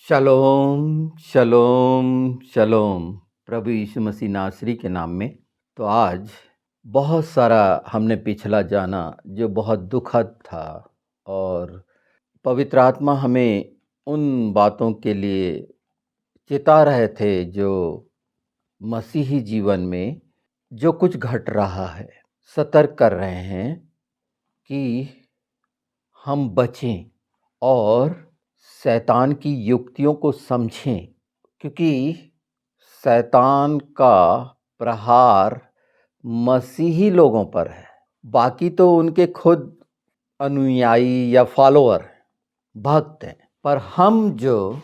शलोम शलोम शलोम। प्रभु यीशु मसीह नासरी के नाम में। तो आज बहुत सारा हमने पिछला जाना जो बहुत दुखद था, और पवित्र आत्मा हमें उन बातों के लिए चिता रहे थे जो मसीही जीवन में जो कुछ घट रहा है, सतर्क कर रहे हैं कि हम बचें और शैतान की युक्तियों को समझें, क्योंकि शैतान का प्रहार मसीही लोगों पर है। बाकी तो उनके खुद अनुयायी या फॉलोअर भक्त हैं, पर हम जो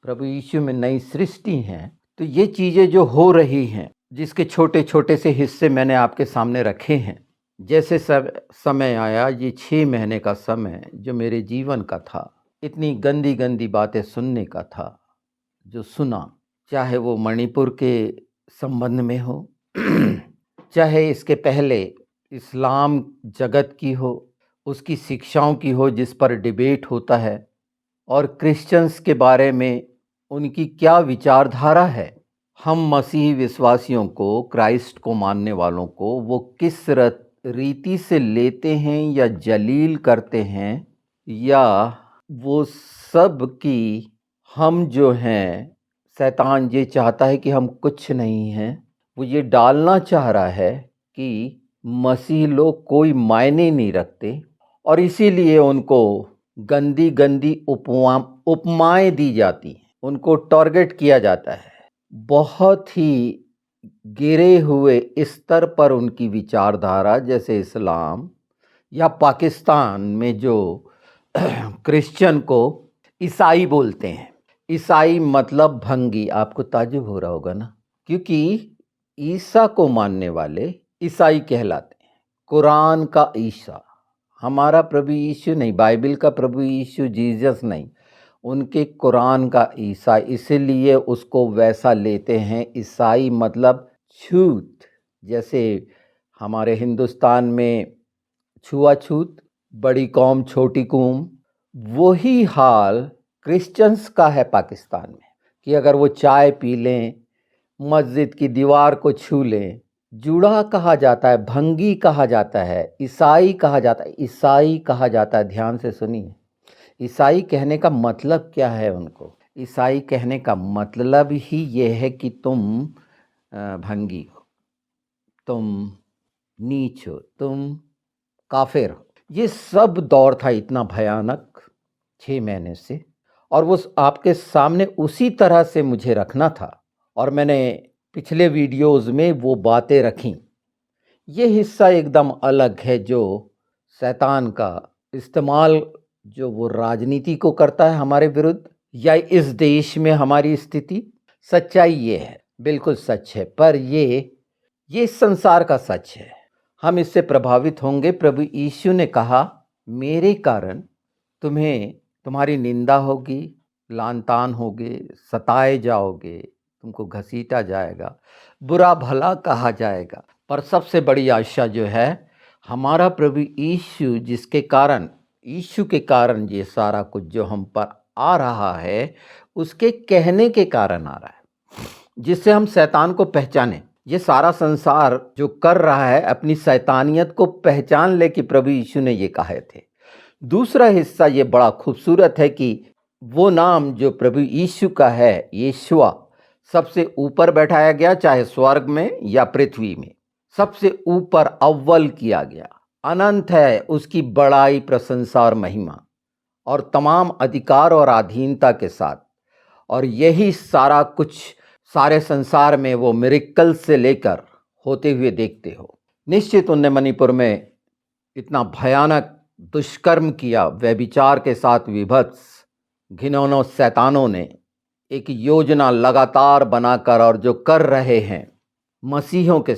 प्रभु यीशु में नई सृष्टि हैं, तो ये चीज़ें जो हो रही हैं, जिसके छोटे छोटे से हिस्से मैंने आपके सामने रखे हैं। जैसे समय आया, ये 6 महीने का समय जो मेरे जीवन का था, इतनी गंदी गंदी बातें सुनने का था जो सुना, चाहे वो मणिपुर के संबंध में हो चाहे इसके पहले इस्लाम जगत की हो, उसकी शिक्षाओं की हो जिस पर डिबेट होता है, और क्रिश्चियंस के बारे में उनकी क्या विचारधारा है। हम मसीही विश्वासियों को, क्राइस्ट को मानने वालों को, वो किस रीति से लेते हैं या जलील करते हैं, या वो सब की हम जो हैं, शैतान ये चाहता है कि हम कुछ नहीं हैं। वो ये डालना चाह रहा है कि मसीह लोग कोई मायने नहीं रखते, और इसीलिए उनको गंदी गंदी उपमाएं दी जाती हैं, उनको टारगेट किया जाता है। बहुत ही गिरे हुए स्तर पर उनकी विचारधारा, जैसे इस्लाम या पाकिस्तान में जो क्रिश्चियन को ईसाई बोलते हैं। ईसाई मतलब भंगी। आपको ताज्जुब हो रहा होगा ना, क्योंकि ईसा को मानने वाले ईसाई कहलाते हैं। कुरान का ईसा, हमारा प्रभु यीशु नहीं, बाइबल का प्रभु यीशु जीसस नहीं, उनके कुरान का ईसा, इसीलिए उसको वैसा लेते हैं। ईसाई मतलब छूत। जैसे हमारे हिंदुस्तान में छुआछूत, बड़ी कौम छोटी कौम, वही हाल क्रिश्चियंस का है पाकिस्तान में, कि अगर वो चाय पी लें, मस्जिद की दीवार को छू लें, जूड़ा कहा जाता है, भंगी कहा जाता है, ईसाई कहा जाता है। ईसाई कहा जाता है, ध्यान से सुनिए। ईसाई कहने का मतलब क्या है उनको? ईसाई कहने का मतलब ही ये है कि तुम भंगी हो, तुम नीच हो, तुम काफिर हो। ये सब दौर था इतना भयानक 6 महीने से, और वो आपके सामने उसी तरह से मुझे रखना था, और मैंने पिछले वीडियोस में वो बातें रखी। ये हिस्सा एकदम अलग है जो शैतान का इस्तेमाल, जो वो राजनीति को करता है हमारे विरुद्ध, या इस देश में हमारी स्थिति। सच्चाई ये है, बिल्कुल सच है, पर ये संसार का सच है। हम इससे प्रभावित होंगे। प्रभु यीशु ने कहा, मेरे कारण तुम्हारी निंदा होगी, लानतान होगे, सताए जाओगे, तुमको घसीटा जाएगा, बुरा भला कहा जाएगा। पर सबसे बड़ी आशा जो है, हमारा प्रभु यीशु, यीशु के कारण ये सारा कुछ जो हम पर आ रहा है, उसके कहने के कारण आ रहा है, जिससे हम शैतान को पहचाने। ये सारा संसार जो कर रहा है, अपनी शैतानियत को पहचान ले कि प्रभु यीशु ने ये कहे थे। दूसरा हिस्सा ये बड़ा खूबसूरत है कि वो नाम जो प्रभु यीशु का है, यीशुआ, सबसे ऊपर बैठाया गया, चाहे स्वर्ग में या पृथ्वी में, सबसे ऊपर अव्वल किया गया। अनंत है उसकी बड़ाई, प्रशंसा और महिमा, और तमाम अधिकार और अधीनता के साथ। और यही सारा कुछ सारे संसार में वो मिरेकल से लेकर होते हुए देखते हो। निश्चित उनने मणिपुर में इतना भयानक दुष्कर्म किया, व्यभिचार के साथ विभत्स, घिनौनों शैतानों ने एक योजना लगातार बनाकर, और जो कर रहे हैं मसीहों के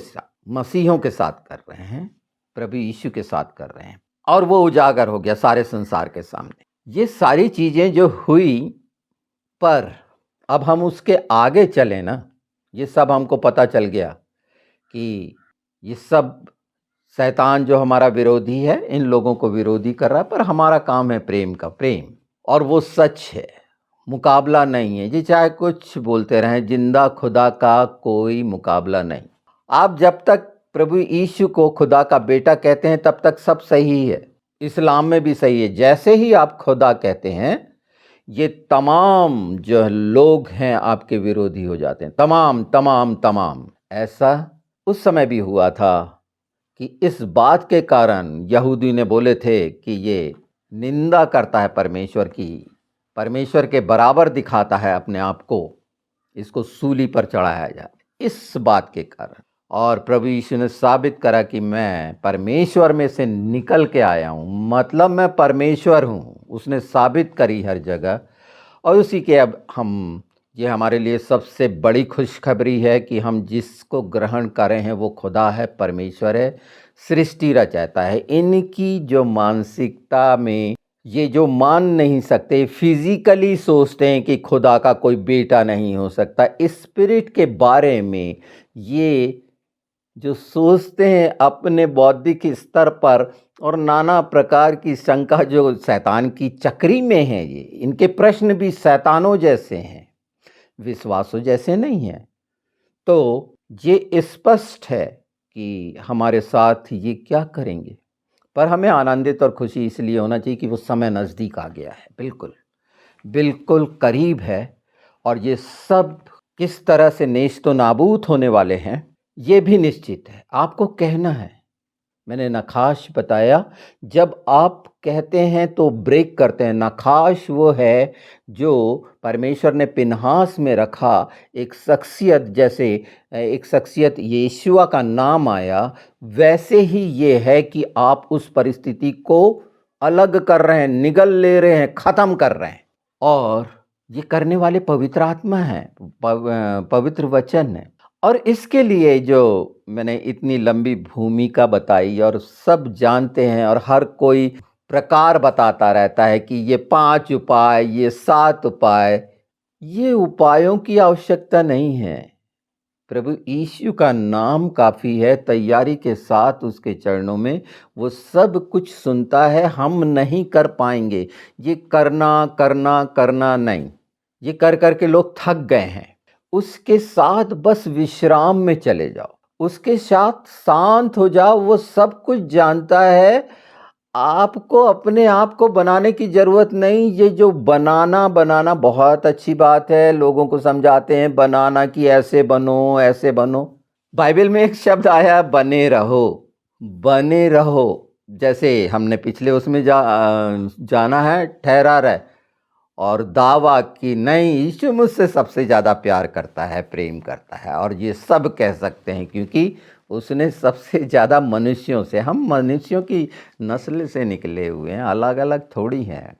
साथ कर रहे हैं, प्रभु यीशु के साथ कर रहे हैं, और वो उजागर हो गया सारे संसार के सामने। ये सारी चीज़ें जो हुई, पर अब हम उसके आगे चले ना, ये सब हमको पता चल गया कि ये सब शैतान जो हमारा विरोधी है, इन लोगों को विरोधी कर रहा है, पर हमारा काम है प्रेम का प्रेम, और वो सच है। मुकाबला नहीं है। जी चाहे कुछ बोलते रहें, जिंदा खुदा का कोई मुकाबला नहीं। आप जब तक प्रभु यीशु को खुदा का बेटा कहते हैं तब तक सब सही है, इस्लाम में भी सही है। जैसे ही आप खुदा कहते हैं, ये तमाम जो लोग हैं आपके विरोधी हो जाते हैं, तमाम तमाम तमाम। ऐसा उस समय भी हुआ था कि इस बात के कारण यहूदी ने बोले थे कि ये निंदा करता है परमेश्वर की, परमेश्वर के बराबर दिखाता है अपने आप को, इसको सूली पर चढ़ाया जाए, इस बात के कारण। और प्रभु यीशु ने साबित करा कि मैं परमेश्वर में से निकल के आया हूँ, मतलब मैं परमेश्वर हूँ। उसने साबित करी हर जगह। और उसी के अब हम, ये हमारे लिए सबसे बड़ी खुशखबरी है कि हम जिसको ग्रहण करें हैं वो खुदा है, परमेश्वर है, सृष्टि रचयिता है। इनकी जो मानसिकता में ये जो मान नहीं सकते, फिजिकली सोचते हैं कि खुदा का कोई बेटा नहीं हो सकता, स्पिरिट के बारे में ये जो सोचते हैं अपने बौद्धिक स्तर पर, और नाना प्रकार की शंका जो शैतान की चक्री में है, ये इनके प्रश्न भी शैतानों जैसे हैं, विश्वासों जैसे नहीं हैं। तो ये स्पष्ट है कि हमारे साथ ये क्या करेंगे। पर हमें आनंदित और खुशी इसलिए होना चाहिए कि वो समय नज़दीक आ गया है, बिल्कुल बिल्कुल करीब है। और ये सब किस तरह से नेस्त नाबूद होने वाले हैं ये भी निश्चित है। आपको कहना है, मैंने नखाश बताया, जब आप कहते हैं तो ब्रेक करते हैं। नखाश वो है जो परमेश्वर ने पिनहास में रखा, एक शख्सियत, जैसे एक शख्सियत यीशुआ का नाम आया, वैसे ही ये है कि आप उस परिस्थिति को अलग कर रहे हैं, निगल ले रहे हैं, ख़त्म कर रहे हैं। और ये करने वाले पवित्र आत्मा हैं, पवित्र वचन है। और इसके लिए जो मैंने इतनी लंबी भूमिका बताई, और सब जानते हैं, और हर कोई प्रकार बताता रहता है कि ये 5 उपाय, ये 7 उपाय, ये उपायों की आवश्यकता नहीं है। प्रभु यीशु का नाम काफ़ी है। तैयारी के साथ उसके चरणों में वो सब कुछ सुनता है। हम नहीं कर पाएंगे, ये करना करना करना नहीं, ये कर कर के लोग थक गए हैं। उसके साथ बस विश्राम में चले जाओ, उसके साथ शांत हो जाओ। वो सब कुछ जानता है। आपको अपने आप को बनाने की ज़रूरत नहीं। ये जो बनाना बनाना बहुत अच्छी बात है, लोगों को समझाते हैं बनाना कि ऐसे बनो ऐसे बनो। बाइबल में एक शब्द आया, बने रहो, बने रहो। जैसे हमने पिछले उसमें जाना है, ठहरा रहे, और दावा कि नहीं, यीशु मुझसे सबसे ज़्यादा प्यार करता है, प्रेम करता है। और ये सब कह सकते हैं क्योंकि उसने सबसे ज़्यादा मनुष्यों से, हम मनुष्यों की नस्ल से निकले हुए हैं, अलग अलग थोड़ी हैं।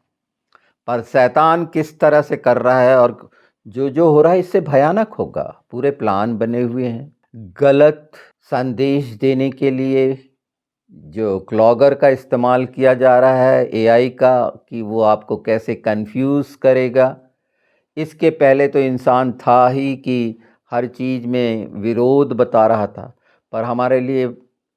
पर शैतान किस तरह से कर रहा है, और जो जो हो रहा है इससे भयानक होगा। पूरे प्लान बने हुए हैं गलत संदेश देने के लिए। जो क्लॉगर का इस्तेमाल किया जा रहा है, एआई का, कि वो आपको कैसे कंफ्यूज करेगा। इसके पहले तो इंसान था ही कि हर चीज़ में विरोध बता रहा था। पर हमारे लिए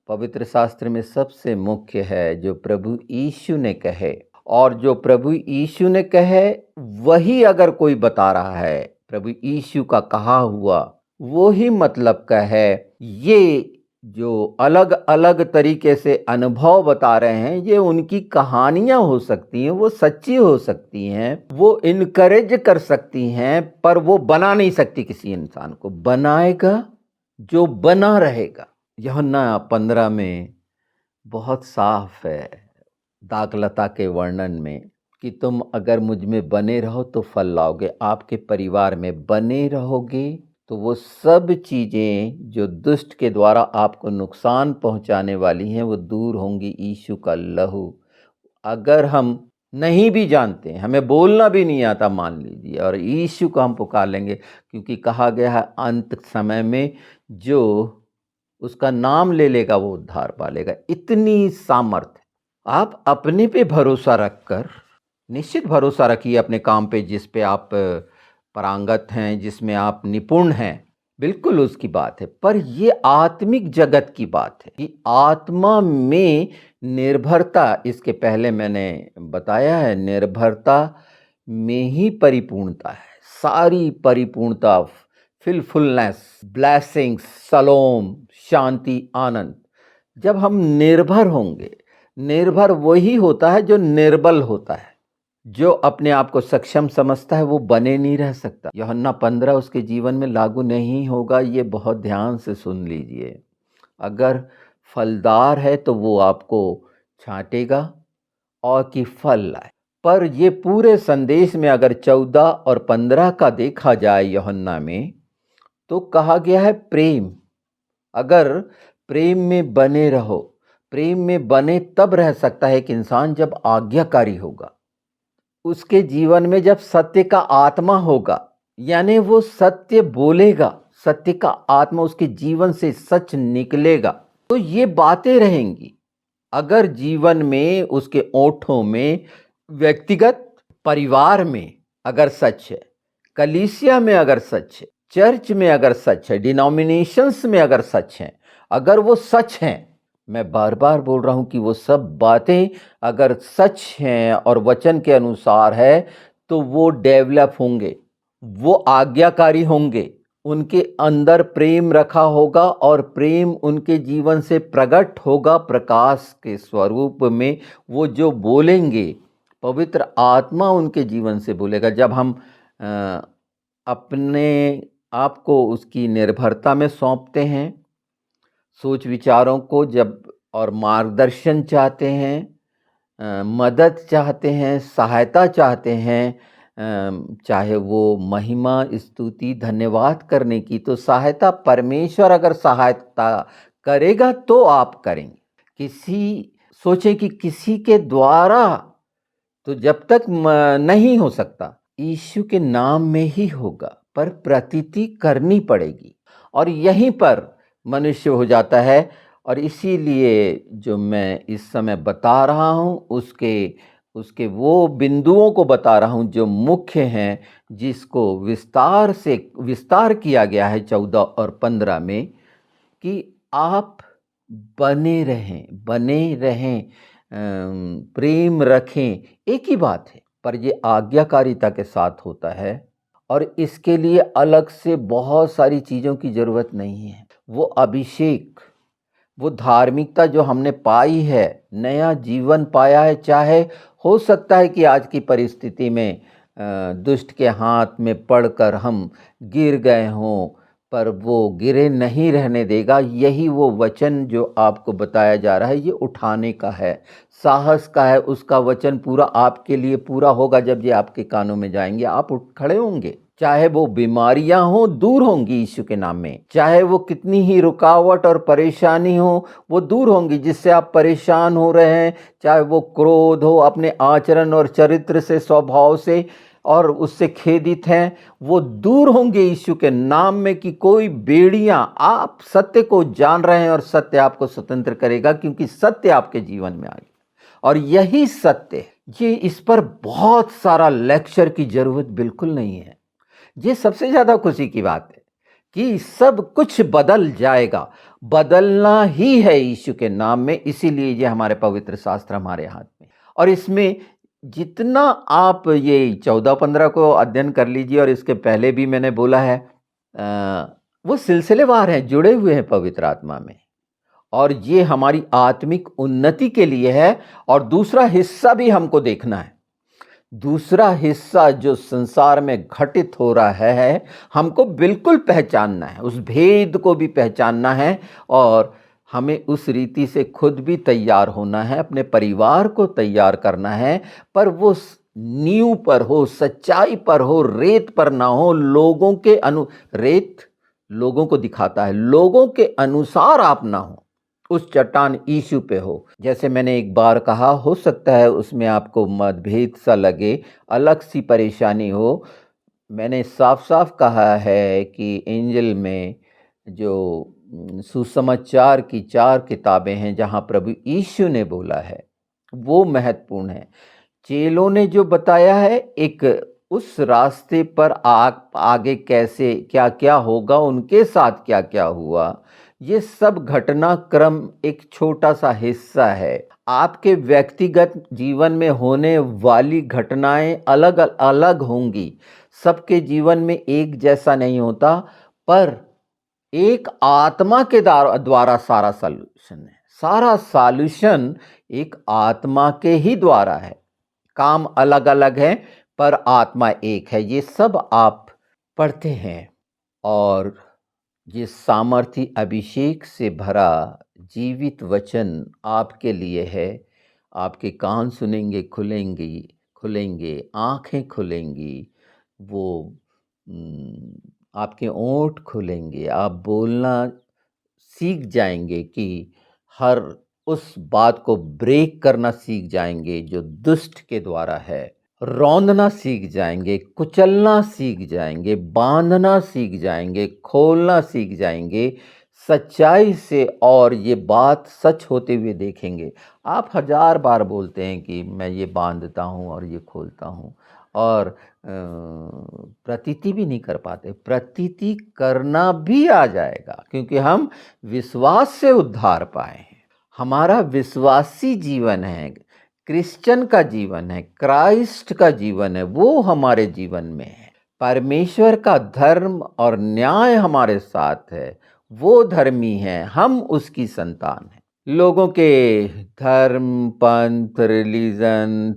पवित्र शास्त्र में सबसे मुख्य है जो प्रभु यीशु ने कहे, और जो प्रभु यीशु ने कहे वही अगर कोई बता रहा है, प्रभु यीशु का कहा हुआ वो ही मतलब का है। ये जो अलग अलग तरीके से अनुभव बता रहे हैं, ये उनकी कहानियां हो सकती हैं, वो सच्ची हो सकती हैं, वो इनकरेज कर सकती हैं, पर वो बना नहीं सकती किसी इंसान को। बनाएगा जो बना रहेगा। यूहन्ना 15 में बहुत साफ है, दाखलता के वर्णन में, कि तुम अगर मुझ में बने रहो तो फल लाओगे, आपके परिवार में बने रहोगे तो वो सब चीज़ें जो दुष्ट के द्वारा आपको नुकसान पहुंचाने वाली हैं वो दूर होंगी। यीशु का लहू, अगर हम नहीं भी जानते, हमें बोलना भी नहीं आता मान लीजिए, और यीशु को हम पुकार लेंगे, क्योंकि कहा गया है अंत समय में जो उसका नाम ले लेगा वो उद्धार पालेगा। इतनी सामर्थ्य। आप अपने पे भरोसा रखकर, निश्चित भरोसा रखिए अपने काम पे, जिस पे आप पारंगत हैं, जिसमें आप निपुण हैं, बिल्कुल उसकी बात है। पर ये आत्मिक जगत की बात है, कि आत्मा में निर्भरता, इसके पहले मैंने बताया है, निर्भरता में ही परिपूर्णता है। सारी परिपूर्णता, फिलफुलनेस, ब्लेसिंग्स, सलोम, शांति, आनंद। जब हम निर्भर होंगे, निर्भर वही होता है जो निर्बल होता है। जो अपने आप को सक्षम समझता है वो बने नहीं रह सकता। यूहन्ना 15 उसके जीवन में लागू नहीं होगा। ये बहुत ध्यान से सुन लीजिए। अगर फलदार है तो वो आपको छांटेगा और कि फल लाए। पर ये पूरे संदेश में अगर 14 और 15 का देखा जाए यूहन्ना में, तो कहा गया है प्रेम। अगर प्रेम में बने रहो, प्रेम में बने तब रह सकता है एक इंसान जब आज्ञाकारी होगा। उसके जीवन में जब सत्य का आत्मा होगा, यानी वो सत्य बोलेगा, सत्य का आत्मा उसके जीवन से सच निकलेगा, तो ये बातें रहेंगी। अगर जीवन में, उसके ओठों में, व्यक्तिगत परिवार में अगर सच है, कलीसिया में अगर सच है, चर्च में अगर सच है, डिनोमिनेशंस में अगर सच है, अगर वो सच हैं, मैं बार बार बोल रहा हूं कि वो सब बातें अगर सच हैं और वचन के अनुसार है, तो वो डेवलप होंगे, वो आज्ञाकारी होंगे, उनके अंदर प्रेम रखा होगा और प्रेम उनके जीवन से प्रकट होगा प्रकाश के स्वरूप में। वो जो बोलेंगे, पवित्र आत्मा उनके जीवन से बोलेगा। जब हम अपने आप को उसकी निर्भरता में सौंपते हैं, सोच विचारों को जब और मार्गदर्शन चाहते हैं, मदद चाहते हैं, सहायता चाहते हैं, चाहे वो महिमा, स्तुति, धन्यवाद करने की, तो सहायता परमेश्वर अगर सहायता करेगा तो आप करेंगे। सोचें कि किसी के द्वारा तो जब तक नहीं हो सकता, यीशु के नाम में ही होगा, पर प्रतीति करनी पड़ेगी और यहीं पर मनुष्य हो जाता है। और इसीलिए जो मैं इस समय बता रहा हूं, उसके वो बिंदुओं को बता रहा हूं जो मुख्य हैं, जिसको विस्तार किया गया है 14 और 15 में, कि आप बने रहें, प्रेम रखें। एक ही बात है, पर ये आज्ञाकारिता के साथ होता है और इसके लिए अलग से बहुत सारी चीज़ों की ज़रूरत नहीं है। वो अभिषेक, वो धार्मिकता जो हमने पाई है, नया जीवन पाया है, चाहे हो सकता है कि आज की परिस्थिति में दुष्ट के हाथ में पड़कर हम गिर गए हों, पर वो गिरे नहीं रहने देगा। यही वो वचन जो आपको बताया जा रहा है, ये उठाने का है, साहस का है। उसका वचन पूरा आपके लिए पूरा होगा जब ये आपके कानों में जाएंगे, आप उठ खड़े होंगे। चाहे वो बीमारियां हो, दूर होंगी यीशु के नाम में। चाहे वो कितनी ही रुकावट और परेशानी हो, वो दूर होंगी जिससे आप परेशान हो रहे हैं। चाहे वो क्रोध हो, अपने आचरण और चरित्र से, स्वभाव से और उससे खेदित हैं, वो दूर होंगे यीशु के नाम में। कि कोई बेड़ियां, आप सत्य को जान रहे हैं और सत्य आपको स्वतंत्र करेगा, क्योंकि सत्य आपके जीवन में आ गया और यही सत्य। ये इस पर बहुत सारा लेक्चर की जरूरत बिल्कुल नहीं है। ये सबसे ज्यादा खुशी की बात है कि सब कुछ बदल जाएगा, बदलना ही है यीशु के नाम में। इसीलिए ये हमारे पवित्र शास्त्र हमारे हाथ में, और इसमें जितना आप ये 14-15 को अध्ययन कर लीजिए, और इसके पहले भी मैंने बोला है, वो सिलसिलेवार हैं, जुड़े हुए हैं पवित्र आत्मा में, और ये हमारी आत्मिक उन्नति के लिए है। और दूसरा हिस्सा भी हमको देखना है। दूसरा हिस्सा जो संसार में घटित हो रहा है, हमको बिल्कुल पहचानना है, उस भेद को भी पहचानना है, और हमें उस रीति से खुद भी तैयार होना है, अपने परिवार को तैयार करना है। पर वो नींव पर हो, सच्चाई पर हो, रेत पर ना हो। रेत लोगों को दिखाता है, लोगों के अनुसार आप ना हो, उस चट्टान यीशु पे हो। जैसे मैंने एक बार कहा, हो सकता है उसमें आपको मतभेद सा लगे, अलग सी परेशानी हो। मैंने साफ साफ कहा है कि एंजल में जो सुसमाचार की 4 किताबें हैं, जहां प्रभु यीशु ने बोला है, वो महत्वपूर्ण है। चेलों ने जो बताया है, एक उस रास्ते पर आगे कैसे क्या क्या होगा, उनके साथ क्या क्या हुआ, ये सब घटनाक्रम एक छोटा सा हिस्सा है। आपके व्यक्तिगत जीवन में होने वाली घटनाएं अलग अलग होंगी। सबके जीवन में एक जैसा नहीं होता, पर एक आत्मा के द्वारा सारा सॉल्यूशन है। सारा सॉल्यूशन एक आत्मा के ही द्वारा है। काम अलग अलग है पर आत्मा एक है। ये सब आप पढ़ते हैं और ये सामर्थी अभिषेक से भरा जीवित वचन आपके लिए है। आपके कान सुनेंगे, खुलेंगे, आंखें खुलेंगी, वो आपके ओंठ खुलेंगे, आप बोलना सीख जाएंगे कि हर उस बात को ब्रेक करना सीख जाएंगे जो दुष्ट के द्वारा है। रौंदना सीख जाएंगे, कुचलना सीख जाएंगे, बांधना सीख जाएंगे, खोलना सीख जाएंगे सच्चाई से, और ये बात सच होते हुए देखेंगे। आप हजार बार बोलते हैं कि मैं ये बांधता हूँ और ये खोलता हूँ, और प्रतीति भी नहीं कर पाते। प्रतीति करना भी आ जाएगा, क्योंकि हम विश्वास से उद्धार पाए हैं। हमारा विश्वासी जीवन है, क्रिश्चियन का जीवन है, क्राइस्ट का जीवन है, वो हमारे जीवन में है। परमेश्वर का धर्म और न्याय हमारे साथ है, वो धर्मी है, हम उसकी संतान हैं। लोगों के धर्म, पंथ, रिलीजन,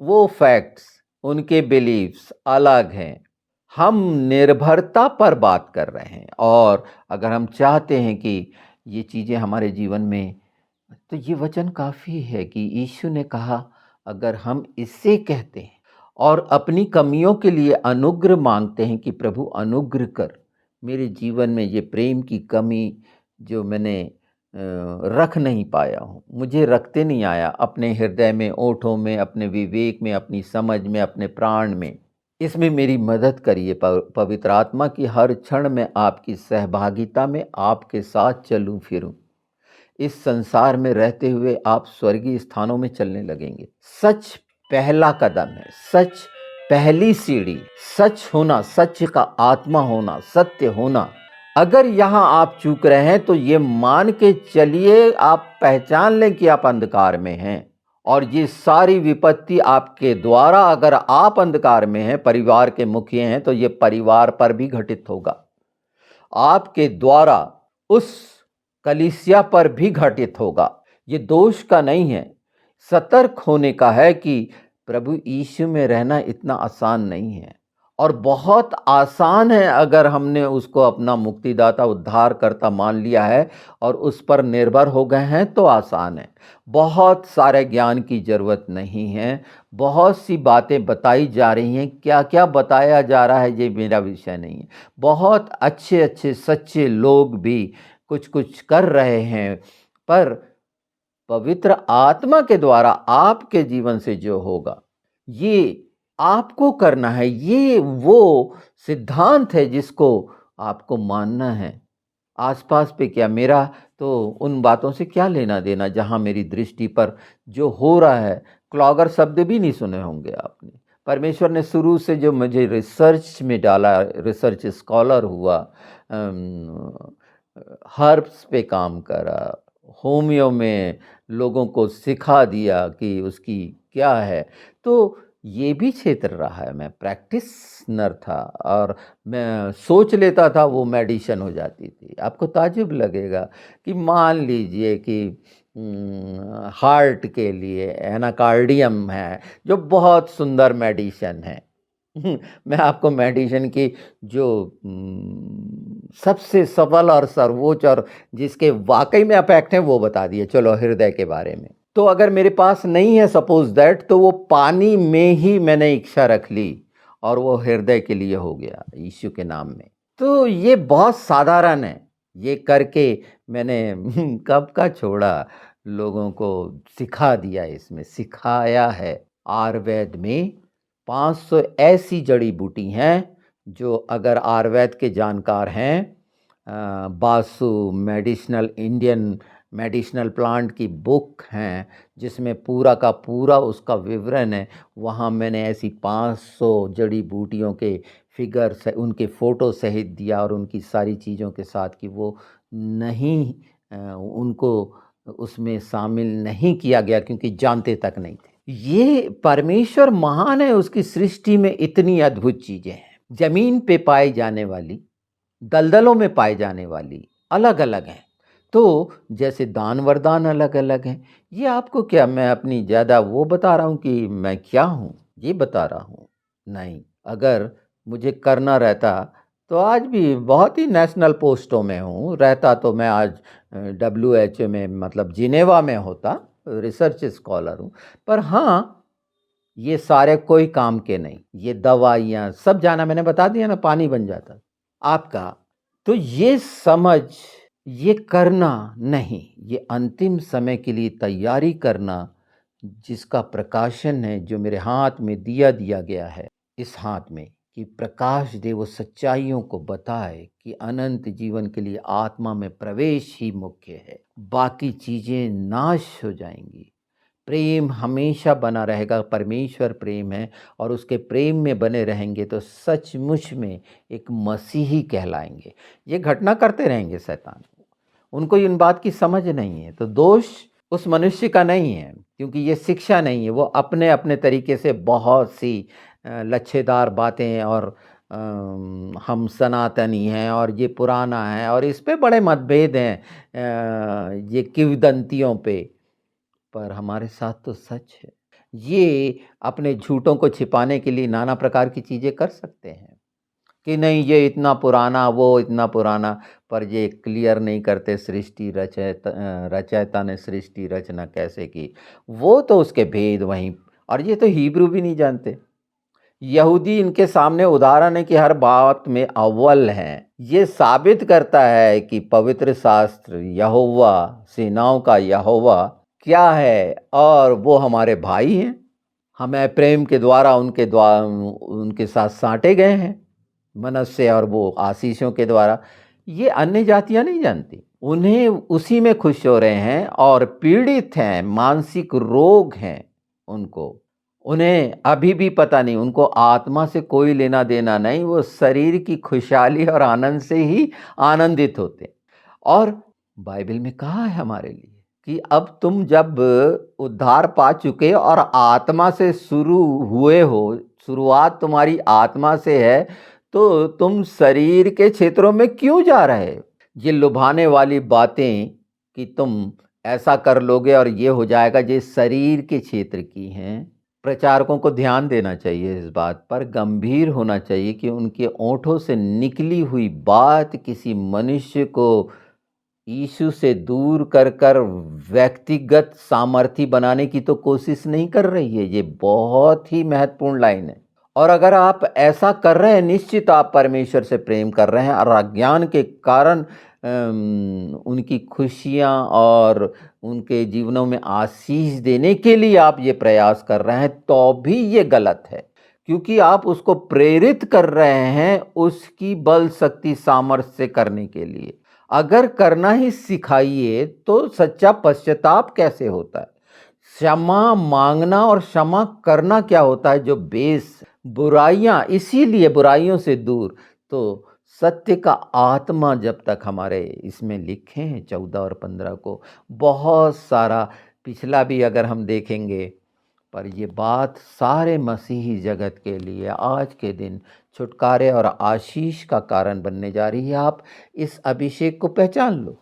वो फैक्ट्स, उनके बिलीफ्स अलग हैं। हम निर्भरता पर बात कर रहे हैं, और अगर हम चाहते हैं कि ये चीज़ें हमारे जीवन में, तो ये वचन काफ़ी है कि यीशु ने कहा, अगर हम इससे कहते हैं और अपनी कमियों के लिए अनुग्रह मांगते हैं कि प्रभु अनुग्रह कर, मेरे जीवन में ये प्रेम की कमी जो मैंने रख नहीं पाया हूँ, मुझे रखते नहीं आया अपने हृदय में, ओठों में, अपने विवेक में, अपनी समझ में, अपने प्राण में, इसमें मेरी मदद करिए। पवित्र आत्मा की हर क्षण में आपकी सहभागिता में आपके साथ चलूं फिरूं। इस संसार में रहते हुए आप स्वर्गीय स्थानों में चलने लगेंगे। सच पहला कदम है, सच पहली सीढ़ी, सच होना, सच का आत्मा होना, सत्य होना। अगर यहाँ आप चूक रहे हैं तो ये मान के चलिए, आप पहचान लें कि आप अंधकार में हैं, और ये सारी विपत्ति आपके द्वारा, अगर आप अंधकार में हैं, परिवार के मुखिया हैं, तो ये परिवार पर भी घटित होगा। आपके द्वारा उस कलीसिया पर भी घटित होगा। ये दोष का नहीं है, सतर्क होने का है कि प्रभु यीशु में रहना इतना आसान नहीं है, और बहुत आसान है अगर हमने उसको अपना मुक्तिदाता, उद्धारकर्ता मान लिया है और उस पर निर्भर हो गए हैं, तो आसान है। बहुत सारे ज्ञान की जरूरत नहीं है। बहुत सी बातें बताई जा रही हैं, क्या क्या बताया जा रहा है ये मेरा विषय नहीं है। बहुत अच्छे अच्छे सच्चे लोग भी कुछ कुछ कर रहे हैं, पर पवित्र आत्मा के द्वारा आपके जीवन से जो होगा, ये आपको करना है। ये वो सिद्धांत है जिसको आपको मानना है। आसपास पे क्या, मेरा तो उन बातों से क्या लेना देना जहां मेरी दृष्टि पर जो हो रहा है। क्लॉगर शब्द भी नहीं सुने होंगे आपने। परमेश्वर ने शुरू से जो मुझे रिसर्च में डाला, रिसर्च स्कॉलर हुआ, हर्ब्स पे काम करा, होमियो में लोगों को सिखा दिया कि उसकी क्या है, तो ये भी क्षेत्र रहा है। मैं प्रैक्टिसनर था और मैं सोच लेता था वो मेडिसिन हो जाती थी। आपको ताज्जुब लगेगा कि मान लीजिए कि हार्ट के लिए एनाकार्डियम है, जो बहुत सुंदर मेडिसिन है। मैं आपको मेडिसिन की जो सबसे सबल और सर्वोच्च और जिसके वाकई में इफेक्ट है वो बता दिए। चलो हृदय के बारे में, तो अगर मेरे पास नहीं है सपोज दैट, तो वो पानी में ही मैंने इच्छा रख ली और वो हृदय के लिए हो गया यीशु के नाम में। तो ये बहुत साधारण है, ये करके मैंने कब का छोड़ा, लोगों को सिखा दिया, इसमें सिखाया है। आयुर्वेद में 500 ऐसी जड़ी बूटी हैं जो, अगर आयुर्वेद के जानकार हैं, Basu medicinal, Indian medicinal plant की बुक हैं जिसमें पूरा का पूरा उसका विवरण है। वहाँ मैंने ऐसी 500 जड़ी बूटियों के फिगर से, उनके फ़ोटो सहित दिया और उनकी सारी चीज़ों के साथ, कि वो नहीं उनको उसमें शामिल नहीं किया गया क्योंकि जानते तक नहीं थे। ये परमेश्वर महान है, उसकी सृष्टि में इतनी अद्भुत चीज़ें हैं। ज़मीन पे पाई जाने वाली, दलदलों में पाई जाने वाली अलग-अलग हैं। तो जैसे दान वरदान अलग-अलग हैं। ये आपको क्या मैं अपनी ज़्यादा वो बता रहा हूँ कि मैं क्या हूँ, ये बता रहा हूँ? नहीं, अगर मुझे करना रहता तो आज भी बहुत ही नेशनल पोस्टों में हूँ, रहता तो मैं आज WHO में मतलब जिनेवा में होता, रिसर्च स्कॉलर हूँ। पर हाँ, ये सारे कोई काम के नहीं, ये दवाइयाँ सब जाना मैंने बता दिया ना, पानी बन जाता आपका। तो ये समझ, ये करना नहीं, ये अंतिम समय के लिए तैयारी करना, जिसका प्रकाशन है, जो मेरे हाथ में दिया दिया गया है, इस हाथ में कि प्रकाश दे, वो सच्चाइयों को बताए कि अनंत जीवन के लिए आत्मा में प्रवेश ही मुख्य है, बाकी चीज़ें नाश हो जाएंगी। प्रेम हमेशा बना रहेगा, परमेश्वर प्रेम है और उसके प्रेम में बने रहेंगे तो सचमुच में एक मसीही कहलाएंगे। ये घटना करते रहेंगे शैतान, उनको इन बात की समझ नहीं है। तो दोष उस मनुष्य का नहीं है क्योंकि ये शिक्षा नहीं है, वो अपने अपने तरीके से बहुत सी लच्छेदार बातें और हम सनातनी हैं और ये पुराना है और इस पे बड़े मतभेद हैं, ये किंवदंतियों पे। पर हमारे साथ तो सच है। ये अपने झूठों को छिपाने के लिए नाना प्रकार की चीज़ें कर सकते हैं कि नहीं ये इतना पुराना, वो इतना पुराना, पर ये क्लियर नहीं करते सृष्टि रचयिता ने सृष्टि रचना कैसे की। वो तो उसके भेद वहीं, और ये तो हिब्रू भी नहीं जानते। यहूदी इनके सामने उदाहरण है कि हर बात में अव्वल हैं। ये साबित करता है कि पवित्र शास्त्र यहोवा, सेनाओं का यहोवा क्या है और वो हमारे भाई हैं। हमें प्रेम के द्वारा उनके साथ साटे गए हैं, मनस्य और वो आशीषों के द्वारा। ये अन्य जातियां नहीं जानती, उन्हें उसी में खुश हो रहे हैं और पीड़ित हैं, मानसिक रोग हैं उनको। उन्हें अभी भी पता नहीं, उनको आत्मा से कोई लेना देना नहीं, वो शरीर की खुशहाली और आनंद से ही आनंदित होते। और बाइबल में कहा है हमारे लिए कि अब तुम जब उद्धार पा चुके और आत्मा से शुरू हुए हो, शुरुआत तुम्हारी आत्मा से है, तो तुम शरीर के क्षेत्रों में क्यों जा रहे हो? ये लुभाने वाली बातें कि तुम ऐसा कर लोगे और ये हो जाएगा, ये शरीर के क्षेत्र की हैं। प्रचारकों को ध्यान देना चाहिए इस बात पर, गंभीर होना चाहिए कि उनके ओंठों से निकली हुई बात किसी मनुष्य को यीशु से दूर कर कर व्यक्तिगत सामर्थी बनाने की तो कोशिश नहीं कर रही है। ये बहुत ही महत्वपूर्ण लाइन है। और अगर आप ऐसा कर रहे हैं, निश्चित आप परमेश्वर से प्रेम कर रहे हैं और अज्ञान के कारण उनकी खुशियां और उनके जीवनों में आशीष देने के लिए आप ये प्रयास कर रहे हैं, तो भी ये गलत है क्योंकि आप उसको प्रेरित कर रहे हैं उसकी बल शक्ति सामर्थ्य से करने के लिए। अगर करना ही सिखाइए तो सच्चा पश्चाताप कैसे होता है, क्षमा मांगना और क्षमा करना क्या होता है, जो बेस बुराइयां, इसीलिए बुराइयों से दूर। तो सत्य का आत्मा जब तक हमारे इसमें लिखे हैं 14 और 15 को, बहुत सारा पिछला भी अगर हम देखेंगे, पर ये बात सारे मसीही जगत के लिए आज के दिन छुटकारे और आशीष का कारण बनने जा रही है। आप इस अभिषेक को पहचान लो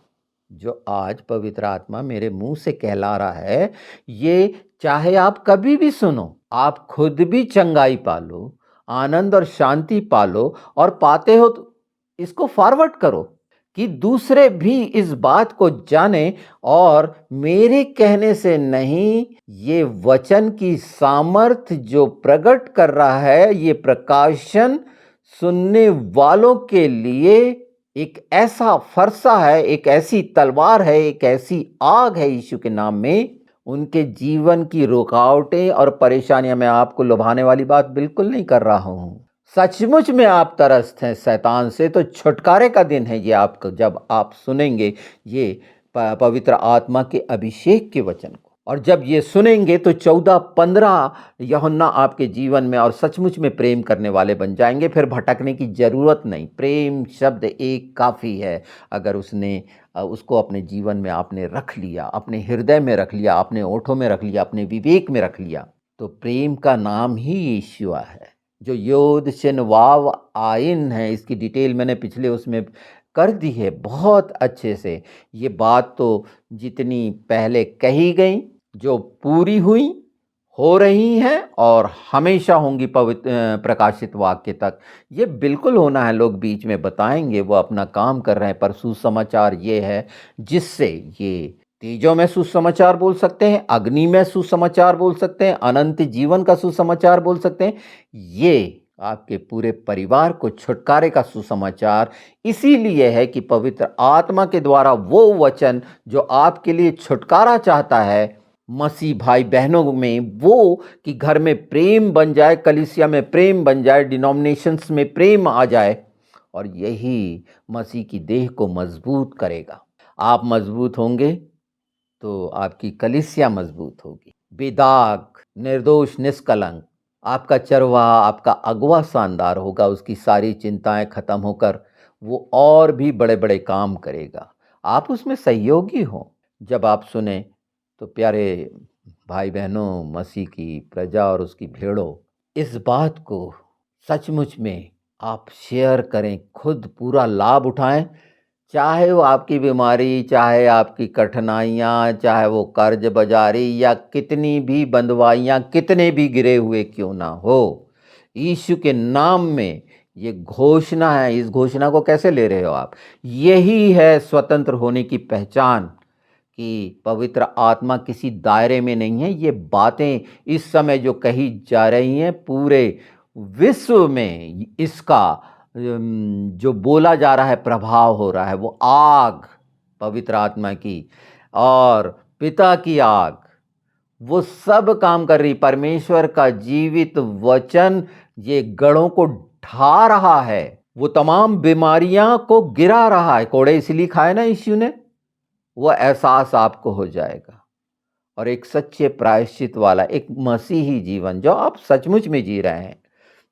जो आज पवित्र आत्मा मेरे मुंह से कहला रहा है। ये चाहे आप कभी भी सुनो, आप खुद भी चंगाई पालो, आनंद और शांति पालो, और पाते हो तो इसको फॉरवर्ड करो कि दूसरे भी इस बात को जाने। और मेरे कहने से नहीं, ये वचन की सामर्थ जो प्रकट कर रहा है, ये प्रकाशन सुनने वालों के लिए एक ऐसा फरसा है, एक ऐसी तलवार है, एक ऐसी आग है यीशु के नाम में। उनके जीवन की रुकावटें और परेशानियां, मैं आपको लुभाने वाली बात बिल्कुल नहीं कर रहा हूं। सचमुच में आप त्रस्त हैं शैतान से, तो छुटकारे का दिन है ये आपको, जब आप सुनेंगे ये पवित्र आत्मा के अभिषेक के वचन को। और जब ये सुनेंगे तो 14-15 यूहन्ना आपके जीवन में और सचमुच में प्रेम करने वाले बन जाएंगे। फिर भटकने की ज़रूरत नहीं। प्रेम शब्द एक काफ़ी है। अगर उसको अपने जीवन में आपने रख लिया, अपने हृदय में रख लिया, अपने ओठों में रख लिया, अपने विवेक में रख लिया, तो प्रेम का नाम ही यीशुआ है। जो योद शिन वाव आइन है, इसकी डिटेल मैंने पिछले उसमें कर दी है बहुत अच्छे से। ये बात तो जितनी पहले कही गई, जो पूरी हुई, हो रही हैं और हमेशा होंगी प्रकाशित वाक्य तक, ये बिल्कुल होना है। लोग बीच में बताएंगे वो अपना काम कर रहे हैं, पर सुसमाचार ये है जिससे ये तेजों में सुसमाचार बोल सकते हैं, अग्नि में सुसमाचार बोल सकते हैं, अनंत जीवन का सुसमाचार बोल सकते हैं। ये आपके पूरे परिवार को छुटकारे का सुसमाचार इसीलिए है कि पवित्र आत्मा के द्वारा वो वचन जो आपके लिए छुटकारा चाहता है मसीह भाई बहनों में, वो कि घर में प्रेम बन जाए, कलीसिया में प्रेम बन जाए, डिनोमिनेशंस में प्रेम आ जाए, और यही मसीह की देह को मजबूत करेगा। आप मजबूत होंगे तो आपकी कलीसिया मजबूत होगी। बेदाग, निर्दोष, निष्कलंक आपका चरवाहा, आपका अगुआ शानदार होगा। उसकी सारी चिंताएं खत्म होकर वो और भी बड़े बड़े काम करेगा। आप उसमें सहयोगी हो। जब आप सुने तो प्यारे भाई बहनों, मसीह की प्रजा और उसकी भेड़ों, इस बात को सचमुच में आप शेयर करें, खुद पूरा लाभ उठाएं। चाहे वो आपकी बीमारी, चाहे आपकी कठिनाइयाँ, चाहे वो कर्ज बाजारी या कितनी भी बंधुआइयाँ, कितने भी गिरे हुए क्यों ना हो, यीशु के नाम में ये घोषणा है। इस घोषणा को कैसे ले रहे हो आप? यही है स्वतंत्र होने की पहचान कि पवित्र आत्मा किसी दायरे में नहीं है। ये बातें इस समय जो कही जा रही हैं, पूरे विश्व में इसका जो बोला जा रहा है, प्रभाव हो रहा है। वो आग पवित्र आत्मा की और पिता की आग, वो सब काम कर रही। परमेश्वर का जीवित वचन ये गढ़ों को ढा रहा है, वो तमाम बीमारियां को गिरा रहा है। कोड़े इसलिए खाए ना यीशु ने, वो एहसास आपको हो जाएगा। और एक सच्चे प्रायश्चित वाला एक मसीही जीवन जो आप सचमुच में जी रहे हैं,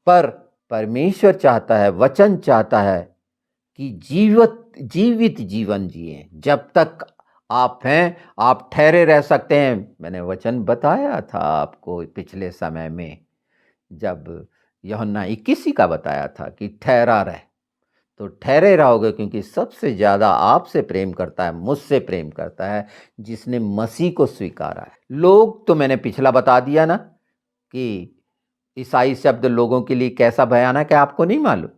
पर परमेश्वर चाहता है, वचन चाहता है कि जीवित जीवन जिए। जब तक आप हैं, आप ठहरे रह सकते हैं। मैंने वचन बताया था आपको पिछले समय में, जब यूहन्ना 21 का बताया था कि ठहरा रहे, तो ठहरे रहोगे, क्योंकि सबसे ज़्यादा आपसे प्रेम करता है, मुझसे प्रेम करता है, जिसने मसीह को स्वीकारा है। लोग तो मैंने पिछला बता दिया ना कि ईसाई शब्द लोगों के लिए कैसा भयानक है, आपको नहीं मालूम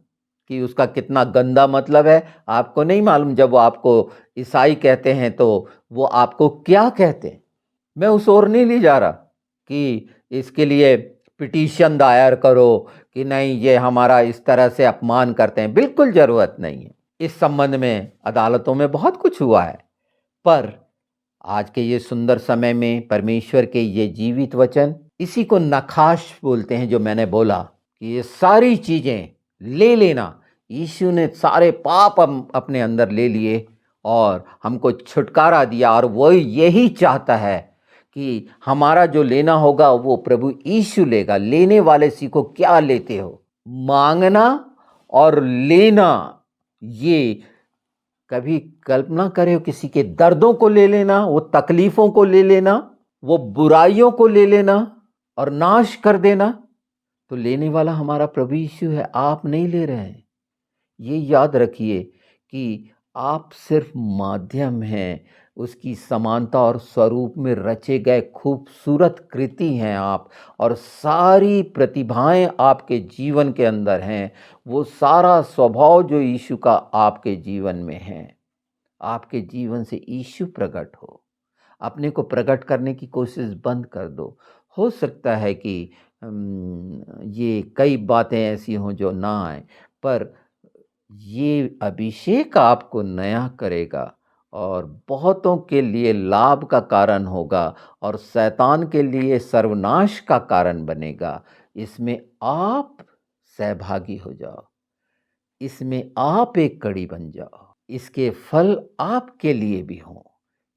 कि उसका कितना गंदा मतलब है? आपको नहीं मालूम जब वो आपको ईसाई कहते हैं तो वो आपको क्या कहते हैं? मैं उस ओर नहीं ले जा रहा कि इसके लिए पिटीशन दायर करो कि नहीं, ये हमारा इस तरह से अपमान करते हैं। बिल्कुल ज़रूरत नहीं है। इस संबंध में अदालतों में बहुत कुछ हुआ है, पर आज के ये सुंदर समय में परमेश्वर के ये जीवित वचन, इसी को नखाश बोलते हैं। जो मैंने बोला कि ये सारी चीज़ें ले लेना, यीशु ने सारे पाप अपने अंदर ले लिए और हमको छुटकारा दिया। और वो यही चाहता है कि हमारा जो लेना होगा वो प्रभु यीशु लेगा। लेने वाले सीखो क्या लेते हो। मांगना और लेना, ये कभी कल्पना करे किसी के दर्दों को ले लेना, वो तकलीफों को ले लेना, वो बुराइयों को ले लेना और नाश कर देना। तो लेने वाला हमारा प्रभु यीशु है, आप नहीं ले रहे हैं। ये याद रखिए कि आप सिर्फ माध्यम हैं, उसकी समानता और स्वरूप में रचे गए खूबसूरत कृति हैं आप। और सारी प्रतिभाएं आपके जीवन के अंदर हैं। वो सारा स्वभाव जो यीशु का आपके जीवन में है, आपके जीवन से यीशु प्रकट हो। अपने को प्रकट करने की कोशिश बंद कर दो। हो सकता है कि ये कई बातें ऐसी हों जो ना आए, पर ये अभिषेक आपको नया करेगा और बहुतों के लिए लाभ का कारण होगा और शैतान के लिए सर्वनाश का कारण बनेगा। इसमें आप सहभागी हो जाओ, इसमें आप एक कड़ी बन जाओ, इसके फल आपके लिए भी हों।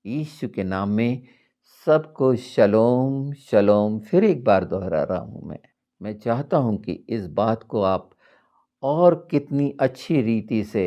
यीशु के नाम में सबको शलोम शलोम। फिर एक बार दोहरा रहा हूँ मैं चाहता हूँ कि इस बात को आप और कितनी अच्छी रीति से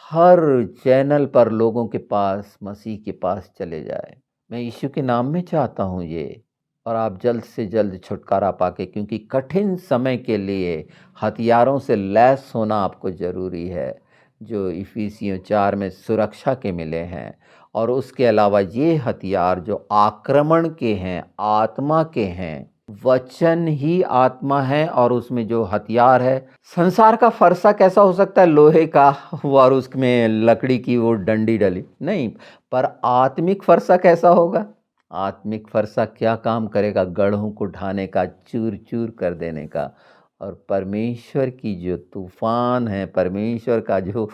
हर चैनल पर लोगों के पास, मसीह के पास चले जाए। मैं यीशु के नाम में चाहता हूँ ये, और आप जल्द से जल्द छुटकारा पाके, क्योंकि कठिन समय के लिए हथियारों से लैस होना आपको ज़रूरी है, जो इफिसियों 4 में सुरक्षा के मिले हैं। और उसके अलावा ये हथियार जो आक्रमण के हैं, आत्मा के हैं, वचन ही आत्मा है, और उसमें जो हथियार है, संसार का फरसा कैसा हो सकता है लोहे का, और उसमें लकड़ी की वो डंडी डली नहीं, पर आत्मिक फरसा कैसा होगा? आत्मिक फरसा क्या काम करेगा? गढ़ों को ढाने का, चूर चूर कर देने का। और परमेश्वर की जो तूफान है, परमेश्वर का जो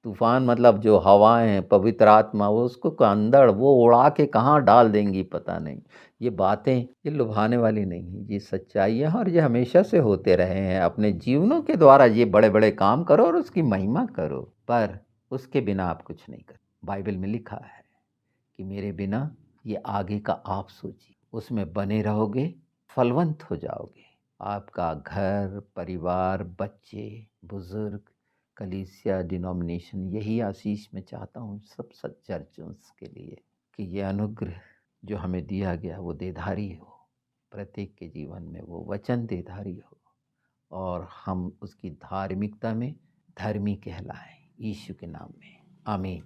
तूफान मतलब जो हवाएं हैं, पवित्र आत्मा, वो उसको अंदर वो उड़ा के कहाँ डाल देंगी पता नहीं। ये बातें ये लुभाने वाली नहीं, ये सच्चाई है, और ये हमेशा से होते रहे हैं। अपने जीवनों के द्वारा ये बड़े बड़े काम करो और उसकी महिमा करो, पर उसके बिना आप कुछ नहीं कर। बाइबल में लिखा है कि मेरे बिना ये आगे का आप सोचिए, उसमें बने रहोगे, फलवंत हो जाओगे। आपका घर, परिवार, बच्चे, बुजुर्ग, कलीसिया, डिनोमिनेशन, यही आशीष मैं चाहता हूँ सब चर्चों के लिए, कि ये अनुग्रह जो हमें दिया गया वो देधारी हो, प्रत्येक के जीवन में वो वचन देधारी हो, और हम उसकी धार्मिकता में धर्मी कहलाएं, यीशु के नाम में, आमीन।